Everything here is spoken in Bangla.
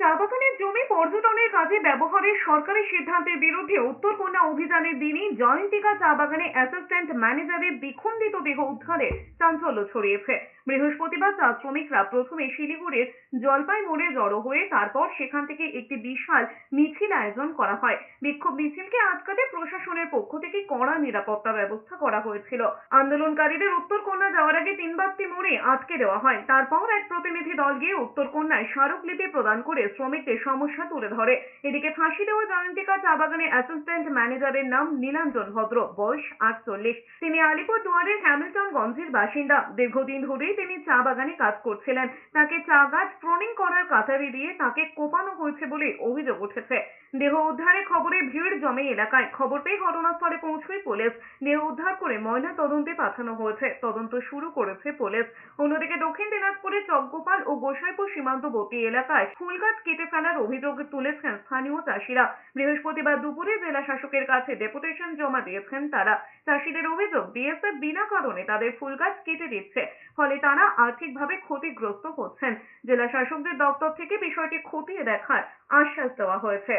চা বাগানের জমি পর্যটনের কাজে ব্যবহারের সরকারি সিদ্ধান্তের বিরুদ্ধে উত্তরকন্যা অভিযানের দিনই জয়ন্তিকা চা বাগানে অ্যাসিস্ট্যান্ট ম্যানেজারের দ্বিখণ্ডিত দেহ উদ্ধারে চাঞ্চল্য ছড়িয়েছে। বৃহস্পতিবার চা শ্রমিকরা প্রথমে শিলিগুড়ির জলপাই মোড়ে জড়ো হয়ে তারপর সেখান থেকে একটি বিশাল মিছিল আয়োজন করা হয়। বিক্ষোভ মিছিলকে আটকাতে প্রশাসনের পক্ষ থেকে কড়া নিরাপত্তা ব্যবস্থা করা হয়েছিল। আন্দোলনকারীদের উত্তরকন্যা যাওয়ার আগে তিনবাত্তি মোড়ে আটকে দেওয়া হয়। তারপর এক প্রতিনিধি দল গিয়ে উত্তরকন্যায় স্মারকলিপি প্রদান করে শ্রমিকদের সমস্যা তুলে ধরে। এদিকে ফাঁসি দেওয়া জয়ন্তিকা চা বাগানের অ্যাসিস্ট্যান্ট ম্যানেজারের নাম নীলাঞ্জন ভদ্র, বয়স 48। তিনি আলিপুরদুয়ারের হ্যামিল্টনগঞ্জের বাসিন্দা। দীর্ঘদিন ধরেই তিনি চা বাগানে কাজ করছিলেন। তাকে চা গাছ প্রুনিং করার কাতারে দিয়ে তাকে কোপানো হয়েছে বলে অভিযোগ উঠেছে। দেহ উদ্ধারের খবরে ভিড় জমে এলাকায়। খবর পেয়ে ঘটনাস্থলে পৌঁছয় পুলিশ। দেহ উদ্ধার করে ময়না তদন্তে পাঠানো হয়েছে। তদন্ত শুরু করেছে পুলিশ। অন্যদিকে দক্ষিণ দিনাজপুরের চকগোপাল ও গোসাইপুর সীমান্তবর্তী এলাকায় ফুল গাছ কেটে ফেলার অভিযোগ তুলেছেন স্থানীয় চাষিরা। বৃহস্পতিবার দুপুরে জেলা শাসকের কাছে ডেপুটেশন জমা দিয়েছেন তারা। চাষিদের অভিযোগ, বিএসএফ বিনা কারণে তাদের ফুল গাছ কেটে দিচ্ছে, ফলে তারা আর্থিকভাবে ক্ষতিগ্রস্ত হচ্ছেন। জেলা শাসকদের দপ্তর থেকে বিষয়টি খতিয়ে দেখার আশ্বাস দেওয়া হয়েছে।